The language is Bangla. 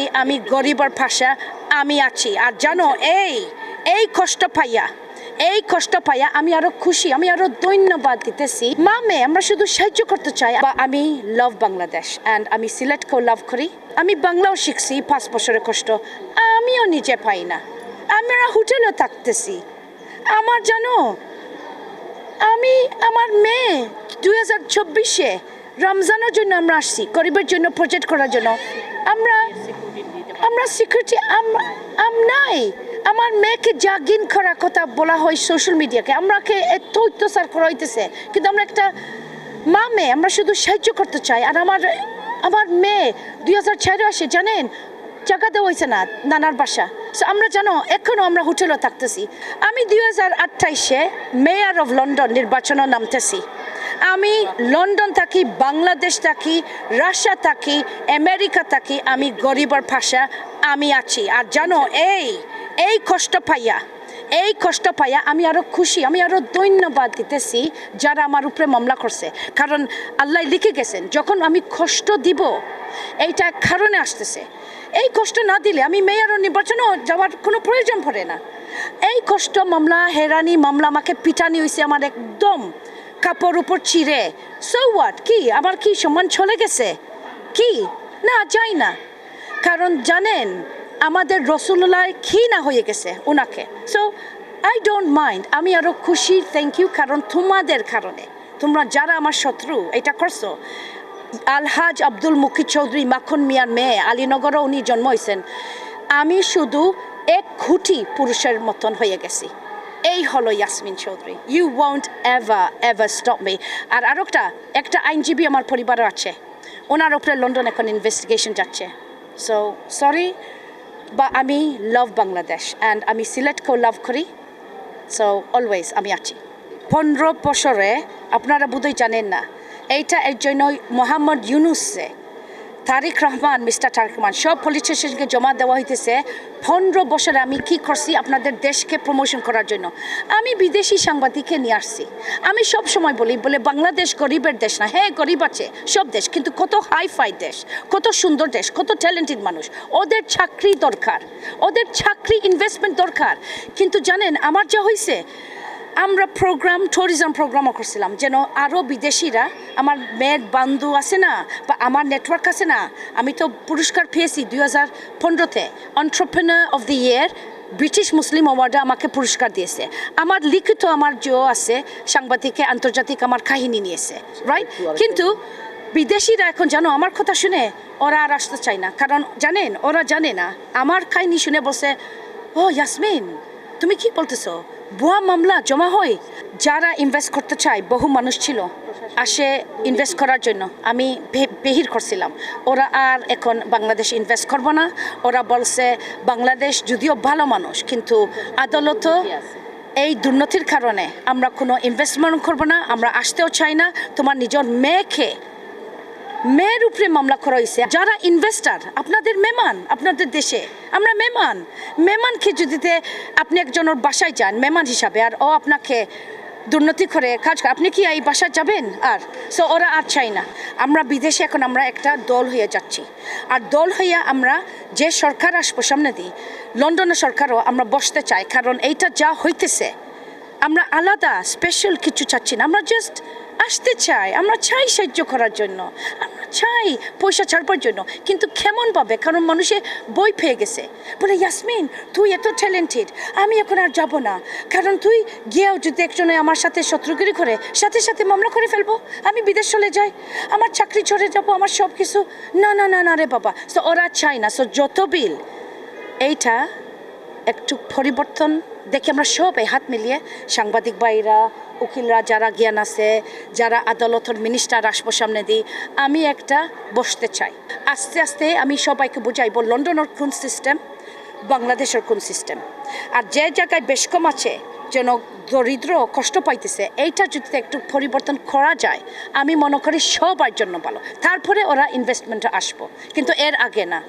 থাকি আমি গরিবের ভাষা আমি আছি আর জানো এই কষ্ট পাইয়া আমি আরো খুশি আমি আরো ধন্যবাদ দিতেছি মামে আমরা শুধু সাহায্য করতে চাই আমি লাভ বাংলাদেশ এন্ড আমি সিলেটকেও লাভ করি আমি বাংলাও শিখছি 5 বছরের কষ্ট আমিও নিজে পাই না আমরা হোটেলে থাকতেছি আমার জানো আমি আমার মেয়ে 2024-এ রমজানের জন্য আমরা আসছি গরিবের জন্য প্রজেক্ট করার জন্য আমরা সিকিউরিটি নাই আমার মেয়েকে জাগিন করার কথা বলা হয় সোশ্যাল মিডিয়াকে আমরাকে এত অত্যাচার করা হইতেছে কিন্তু আমরা একটা মামে আমরা শুধু সাহায্য করতে চাই আর আমার মেয়ে 2004-এ আসে জানেন জায়গা দেওয়া হয়েছে না নানার বাসা সো আমরা জানো এখনও আমরা হোটেলে থাকতেছি আমি 2028-এ মেয়র অফ লন্ডন নির্বাচনে নামতেছি আমি লন্ডন থাকি বাংলাদেশ থাকি রাশিয়া থাকি আমেরিকা থাকি আমি গরিবের ভাষা আমি আছি আর জানো এই কষ্ট পাইয়া আমি আরো খুশি আমি আরো ধন্যবাদ দিতেছি যারা আমার উপরে মামলা করছে কারণ আল্লাহ লিখে গেছেন যখন আমি কষ্ট দিব এইটা কারণে আসতেছে এই কষ্ট না দিলে আমি মেয়র নির্বাচনও যাওয়ার কোনো প্রয়োজন পড়ে না এই কষ্ট মামলা হেরানি মামলা আমাকে পিটানি হয়েছে আমার একদম কাপড় উপর চিরে সো হোয়াট কি আমার কি সম্মান চলে গেছে কি না যাই না কারণ জানেন আমাদের রসুল্লাহ কি না হয়ে গেছে ওনাকে সো আই ডোন্ট মাইন্ড আমি আরো খুশি থ্যাংক ইউ কারণ তোমাদের কারণে তোমরা যারা আমার শত্রু এটা করছো আলহাজ আব্দুল মুকিদ চৌধুরী মাখন মিয়ার মেয়ে আলীনগরও উনি জন্ম হয়েছেন আমি শুধু 1 কোটি পুরুষের মতন হয়ে গেছি এই হলো Yasmin Chowdhury you won't ever stop me আর একটা আইনজীবী আমার পরিবারও আছে ওনার উপরে লন্ডন এখন ইনভেস্টিগেশন যাচ্ছে সো সরি বা আমি লাভ বাংলাদেশ অ্যান্ড আমি সিলেটকেও লাভ করি সো অলওয়েজ আমি আছি 15 বছরে আপনারা বোধহয় জানেন না এইটা এর জন্য মোহাম্মদ ইউনুসে তারিক রহমান মিস্টার তারিক রহমান সব পুলিশ স্টেশনকে জমা দেওয়া হইতেছে 15 বছরে আমি কি করছি আপনাদের দেশকে প্রমোশন করার জন্য আমি বিদেশি সাংবাদিককে নিয়ে আসছি আমি সব সময় বলে বাংলাদেশ গরিবের দেশ না হ্যাঁ গরিব আছে সব দেশ কিন্তু কত হাইফাই দেশ কত সুন্দর দেশ কত ট্যালেন্টেড মানুষ ওদের চাকরি দরকার ওদের চাকরি ইনভেস্টমেন্ট দরকার কিন্তু জানেন আমার যা হয়েছে আমরা ট্যুরিজম প্রোগ্রামও করছিলাম যেন আরও বিদেশিরা আমার মেয়ের বন্ধু আছে না বা আমার নেটওয়ার্ক আছে না আমি তো পুরস্কার পেয়েছি 2015-তে entrepreneur of the year British Muslim অ্যাওয়ার্ডে আমাকে পুরস্কার দিয়েছে আমার লিখিত আমার যে আছে সাংবাদিকে আন্তর্জাতিক আমার কাহিনী নিয়েছে রাইট কিন্তু বিদেশিরা এখন জানো আমার কথা শুনে ওরা আর আসতে চায় না কারণ জানেন ওরা জানে না আমার কাহিনী শুনে বসে ও ইয়াসমিন তুমি কি বলতেছো ভুয়া মামলা জমা হয় যারা ইনভেস্ট করতে চায় বহু মানুষ ছিল আসে ইনভেস্ট করার জন্য আমি বেহির করছিলাম ওরা আর এখন বাংলাদেশ ইনভেস্ট করবো না ওরা বলছে বাংলাদেশ যদিও ভালো মানুষ কিন্তু আদালত এই দুর্নীতির কারণে আমরা কোনো ইনভেস্টমেন্ট করবো না আমরা আসতেও চাই না তোমার নিজের মেয়ের উপরে মামলা করা হয়েছে যারা ইনভেস্টার আপনাদের মেহমান আপনাদের দেশে আমরা মেহমানকে যদি আপনি একজনের বাসায় যান মেহমান হিসাবে আর ও আপনাকে দুর্নীতি করে কাজ করে আপনি কি এই বাসায় যাবেন আর সো ওরা আর চাই না আমরা বিদেশে এখন আমরা একটা দল হয়ে যাচ্ছি আর দল হয়ে আমরা যে সরকার আসবো সামনে দিই লন্ডনের সরকারও আমরা বসতে চাই কারণ এইটা যা হইতেছে আমরা আলাদা স্পেশাল কিছু চাচ্ছি না আমরা জাস্ট আসতে চাই আমরা চাই সাহায্য করার জন্য আমরা চাই পয়সা ছাড়বার জন্য কিন্তু কেমন পাবে কারণ মানুষে বই পেয়ে গেছে বলে ইয়াসমিন তুই এত ট্যালেন্টেড আমি এখন আর যাব না কারণ তুই গিয়েও যদি একজনে আমার সাথে শত্রুগিরি করে সাথে মামলা করে ফেলবো আমি বিদেশ চলে যাই আমার চাকরি চলে যাব আমার সব কিছু না রে বাবা সো ওরা চাই না সো যত বিল এইটা একটু পরিবর্তন দেখে আমরা সবাই হাত মিলিয়ে সাংবাদিক ভাইরা উকিলরা যারা জ্ঞান আছে যারা আদালতের মিনিস্টার আসবো সামনে দিই আমি একটা বসতে চাই আস্তে আস্তে আমি সবাইকে বুঝাইব লন্ডনের কোন সিস্টেম বাংলাদেশের কোন সিস্টেম আর যে জায়গায় বেশ কম আছে যেন দরিদ্র কষ্ট পাইতেছে এইটা যদি একটু পরিবর্তন করা যায় আমি মনে করি সবার জন্য ভালো তারপরে ওরা ইনভেস্টমেন্টে আসবো কিন্তু এর আগে না